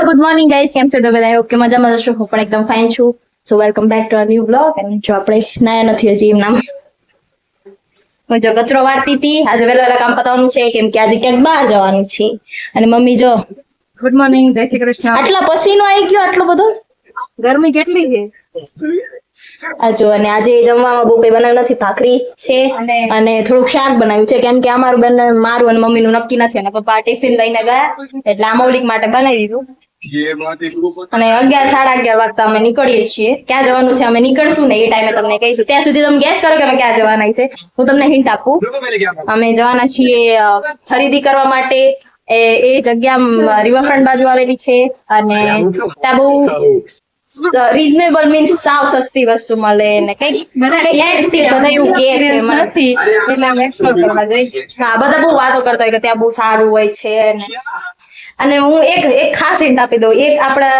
Hello good morning guys, કેમ છો તમે બધા? ઓકે, મજામાં જશો? હું પણ એકદમ ફાઇન છું. સો welcome back to a new blog. અને જો આપણે નાયા નથી હજી એમ નામ. હું જો કચરો વાળતી હતી. આજે વહેલા કામ પતાવવાનું છે કેમ કે આજે ક્યાંક બહાર જવાનું છે. અને મમ્મી જો ગુડ મોર્નિંગ, જય શ્રી કૃષ્ણ. આટલા પસીનો આવી ગયો આટલો બધો. ગરમી કેટલી છે? આ જો અને આજે જમવામાં બહુ કઈ બનાવ્યું નથી. ભાખરી છે અને થોડુંક શાક બનાવ્યું છે કેમ કે અમારું મારું અને મમ્મીનું નક્કી નથી અને પપ્પા ટિફિન લઈને ગયા એટલે આ મૌલિક માટે બનાવી દીધું. અને 11:30 વાગતા અમે નીકળીએ છીએ. ક્યાં જવાનું છે અમે નીકળશું ને એ ટાઈમે તમને કહીશું. ત્યાં સુધી તમે ગેસ કરો કે અમે ક્યાં જવાના છે. હું તમને હિન્ટ આપું. અમે જવાના છીએ ખરીદી કરવા માટે. એ જગ્યા રિવરફ્રન્ટ બાજુ આવેલી છે અને ત્યાં બહુ રીઝનેબલ મીન્સ સાવ સસ્તી વસ્તુ મળે ને કઈક બધા એવું કે છે એટલે અમે એક્સપ્લોર કરવા જઈએ. હા, બધા બહુ વાતો કરતા હોય કે ત્યાં બહુ સારું હોય છે અને હું એક ખાસ હિન્ટ આપી દઉં. એક આપણા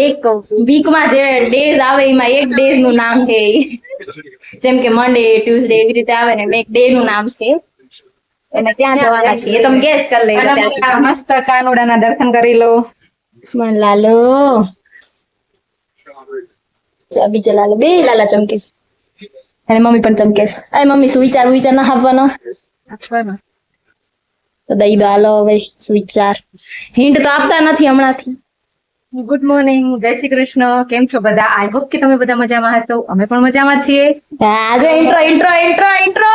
એક વીકમાં જે ડેઝ આવે એમાં એક ડેઝ નું નામ છે જેમ કે મંડે, ટ્યુઝડે એવી રીતે આવે ને એક ડે નું નામ છે અને ત્યાં જવાના છીએ. તમે ગેસ કરી લેજો. મસ્ત કાનુડાના દર્શન કરી લો. લાલો બીજા લાલો બે લાલા ચમકીશ અને મમ્મી પણ ચમકેશ. અરે મમ્મી સુવિચાર ના આપવાનો તો દઈ દો. હાલો હવે સુવિચાર. હિન્ટ તો આપતા નથી હમણાંથી. ગુડ મોર્નિંગ, જય શ્રી કૃષ્ણ. કેમ છો બધા? આઈ હોપ કે તમે બધા મજામાં હશો. અમે પણ મજામાં છીએ. આજે ઇન્ટ્રો ઇન્ટ્રો ઇન્ટ્રો ઇન્ટ્રો.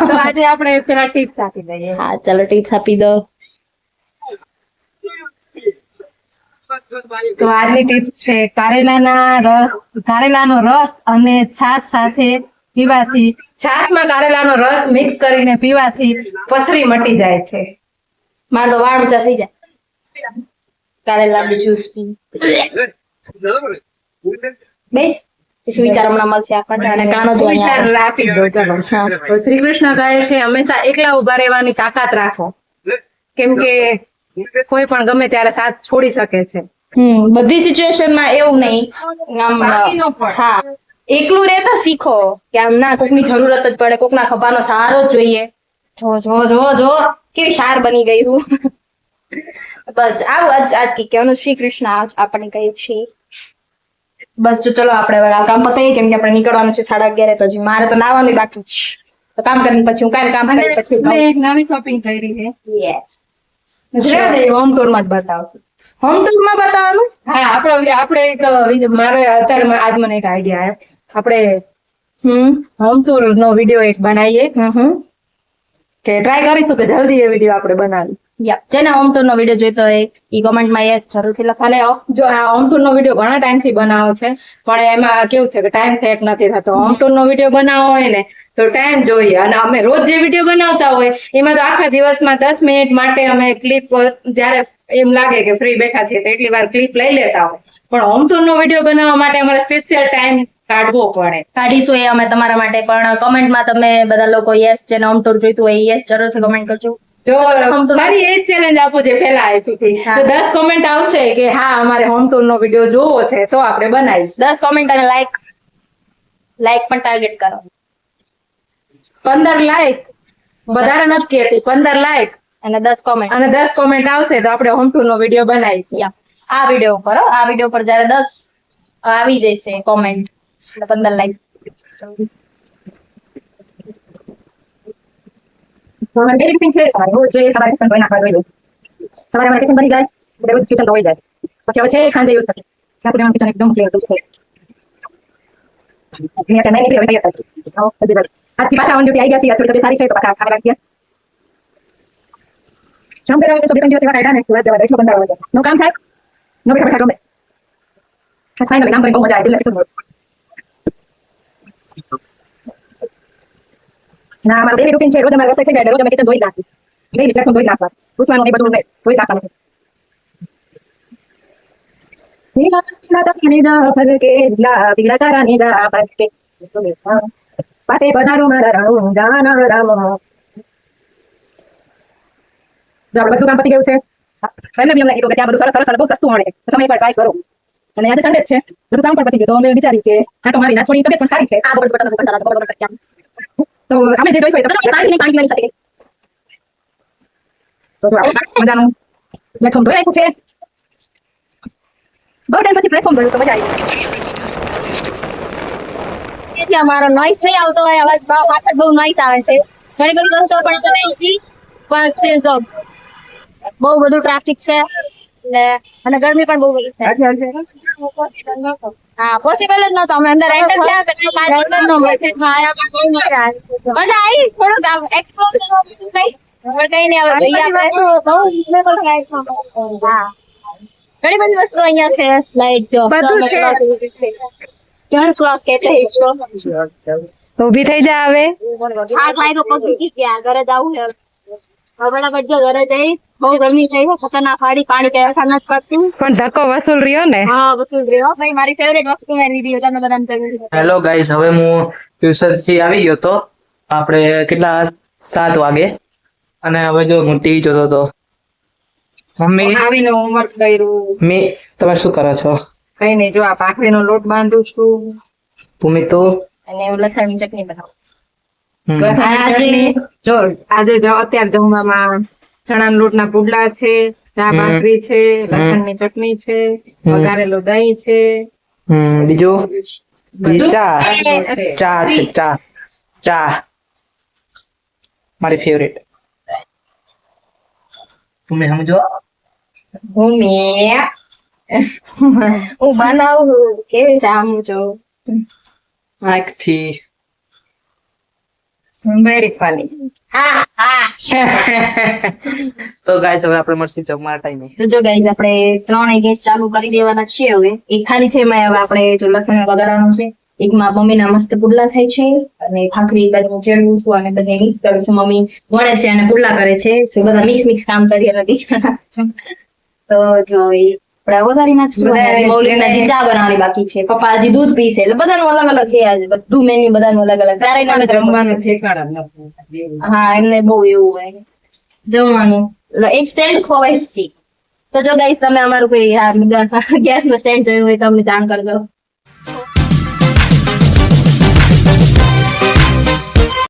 તો આજે આપણે પેલા ટિપ્સ આપી દઈએ. હા, ચલો ટિપ્સ આપી દો. તો આજની ટિપ્સ છે કારેલાનો રસ અને છાશ સાથે પીવાથી, છાશમાં કારેલાનો રસ મિક્સ કરીને પીવાથી પથરી મટી જાય છે. મારે તો વાળ ઊંચા થઈ જાય કારેલાનું જ્યુસ પી. બેસ સુવિચાર હમણાં મળશે આપણને અને કાનો જો વિચાર આપી દો. ચલો. તો શ્રી કૃષ્ણ કહે છે હંમેશા એકલા ઉભા રહેવાની તાકાત રાખો કેમ કે કોઈ પણ ગમે ત્યારે સાથ છોડી શકે છે. બધી સિચ્યુએશનમાં એવું નહીં. હા, એકલું રહેતા શીખો કે આમ ના કોકની જરૂરત જ પડે, કોકના ખભાનો સહારો જ જોઈએ. જો જો જો જો કેવી શાર બની ગઈ હું. બસ આવું આજ કી કહેવાનું. શ્રી કૃષ્ણ આપણને કહે છે. બસ જો ચલો આપણે કામ પતાવીએ કેમ કે આપણે નીકળવાનું છે 11:30. તો હજી મારે તો નાવાનું બાકી છે. તો કામ કરીને પછી હું કામ કરી પછી એક નવી શોપિંગ કરી છે. યસ, હોમ ટૂર માં જ બતાવશું. હોમ ટૂર માં બતાવવાનું. હા, આપણે એક મારે અત્યારે આજ મને એક આઈડિયા આવ્યો. આપણે હોમ ટૂર નો વિડીયો એક બનાવીએ કે ટ્રાય કરીશું કે જલ્દી એ વિડીયો આપણે બનાવી. જેને હોમ ટૂર નો વિડીયો જોઈતો હોય એ કોમેન્ટમાં યસ જરૂરથી લખાને. જો આ હોમ ટૂર નો વિડીયો ઘણા ટાઈમ થી બનાવો છે પણ એમાં કેવું છે કે ટાઈમ સેટ નથી થતો. હોમ ટૂર નો વિડીયો બનાવવો હોય ને તો ટાઈમ જોઈએ અને અમે રોજ જે વિડીયો બનાવતા હોય એમાં તો આખા દિવસમાં 10 મિનિટ માટે અમે ક્લિપ જયારે એમ લાગે કે ફ્રી બેઠા છીએ તો એટલી વાર ક્લિપ લઈ લેતા હોય. પણ હોમ ટૂર નો વિડીયો બનાવવા માટે અમારે સ્પેશિયલ ટાઈમ કાઢવો પડે. કાઢીશું એ અમે તમારા માટે. પણ કમેન્ટમાં તમે બધા લોકો યસ જેને હોમ ટૂર જોઈતું હોય યસ જરૂરથી કમેન્ટ કરજો. જો મારી એ ચેલેન્જ આપો જે પહેલા આપી હતી. જો 10 કોમેન્ટ આવશે કે હા અમારે હોમ ટૂર નો વિડીયો જોવો છે તો આપણે બનાવીશું. 10 કોમેન્ટ અને લાઈક પણ ટાર્ગેટ કરો. 15 લાઈક વધારે નથી કહેતી, 15 લાઈક અને 10 કોમેન્ટ આવશે તો આપણે હોમ ટૂર નો વિડીયો બનાવીશું. આ વિડીયો પર આ વિડીયો પર જયારે 10 આવી જશે કોમેન્ટ એટલે 15 લાઈક. તમારે એડિટિંગ છે રોજ જે સવારે ટિફિન બની નાખવા જોઈએ. સવારે અમારે ટિફિન બની જાય એટલે બધું કિચન ધોઈ જાય પછી હવે છે સાંજે યુઝ કરીએ. ત્યાં સુધી કિચન એકદમ ક્લિયર થઈ જાય. અહીંયા નહીં નીકળી હવે તૈયાર થાય. હજી બસ આજથી પાછા ઓન ડ્યુટી આવી ગયા છીએ. થોડી સારી છે તો પાછા ખાવા લાગીએ. કામ કર્યા તો બે 3 દિવસ એવા કાઢ્યા ને એટલો કંટાળો આવે. નો કામ થાય નો બેઠા બેઠા ગમે. ફાઇનલી કામ કરીને બહુ મજા આવી. એટલે ના મારું ડેલી રૂટીન છે. રોજ અમારે રસોઈ થઈ જાય રોજ અમે કિચન ધોઈ નાખી. ડેલી પ્લેટફોર્મ ધોઈ નાખવા. પૂછવાનું એ બધું ધોઈ નાખવાનું. પાટે પધારો મારા રામ જાના રામ. જો આપણે બધું કામ પતી ગયું છે. એમને બી અમને કીધું કે ત્યાં બધું સરસ સરસ બહુ સસ્તું મળે તો તમે એકવાર ટ્રાય કરો. અને આજે સન્ડે છે બધું કામ પણ પતી ગયું તો અમે વિચાર્યું કે આટો મારી થોડી તબિયત પણ સારી છે. આ બરોબર બટન કરતા બરોબર કર્યા તો અમે જે જોઈશું તો પાણી પીવાની સાથે તો આપણે મજાનું પ્લેટફોર્મ ધોઈ નાખ્યું છે. બહુ ટાઈમ પછી પ્લેટફોર્મ ભર્યું તો મજા આવી તેથી અમારો નોઈસ નહીં આવતો હોય અવાજ પાછળ બહુ નોઈસ આવે છે ઘણી બધી વસ્તુઓ પણ તમે અહીંથી પણ still તો બહુ બધું ટ્રાફિક છે અને ગરમી પણ બહુ બધી છે હા પોસિબલ જ નતો અમે અંદર એન્ટર થયા મજા આવી થોડુંક આમ એક્સપ્લોર કરવાનું કઈ પણ કઈ નહીં હવે જોઈએ આપણે હા ઘણી બધી વસ્તુ અહીંયા છે લાઈક જો બધું છે. ઘર ક્રોસ કહેते हैं इसको ઊભી થઈ જા હવે હા ખાઈ તો પગ દુખી ગયા ઘરે જવું છે ફટાફટ જો ઘરે જઈ બહુ ગરમી થઈ છે ખતરનાક ફાડી પાણી કઈ અસર નથી કરતું પણ ધક્કો વસૂલ રહ્યો ને હા વસૂલ રહ્યો ભાઈ મારી ફેવરેટ વસ્તુ મેં લીધી તમને બધાને જરૂર છે હેલો ગાઈસ, હવે હું ટ્યુશન થી આવી ગયો તો આપણે કેટલા 7 વાગે અને હવે જો હું ટીવી જોતો હતો. મમ્મી આવીને હોમવર્ક કર્યું તમે શું કરો છો? કઈ નહીં જો આ ભાખરીનો લોટ બાંધું છું ભૂમિ તો અને લસણની ચટણી બનાવો ચટણી જો આજે જો અત્યારે જમવામાં ચણાના લોટના પુડલા છે ચા ભાખરી છે લસણની ચટણી છે વઘારેલું દહીં છે બીજું ચા ચા છે ચા મારી ફેવરેટ. તમે સમજો ભૂમિ હું બનાવું કેવી રીતે આમ જો આંખ થી વેરી ફની હા હા તો ગાઈસ હવે આપણે મળશું જમવાના ટાઈમે. તો જો ગાઈઝ આપણે 3 ગેસ ચાલુ કરી દેવાના છે હવે એક ખાલી છે એમાં હવે આપણે જો લસણ વઘારવાનું છે એકમાં મમ્મીના મસ્ત પુડલા થાય છે અને ભાખરી બાજુ હું ચેડવું છું અને બધે મિક્સ કરું છું મમ્મી વણે છે અને પુડલા કરે છે તો બધા મિક્સ કામ કરી અને તો જો આપણે વઘારી નાખશું અને હજી મૌલિકના હજી ચા બનાવવાની બાકી છે પપ્પા હજી દૂધ પીશે એટલે બધાનું અલગ અલગ છે આજે બધું મેન્યુ બધાનું અલગ અલગ ચારેય નામે જમવાનું ઠેકાણા નથી. હા એમને બહુ એવું હોય જમવાનું એક સ્ટેન્ડ ખોવાય છે તો જો ગાઈસ તમે અમારું કોઈ ગેસ નો સ્ટેન્ડ જોયું હોય તો અમને જાણ કરજો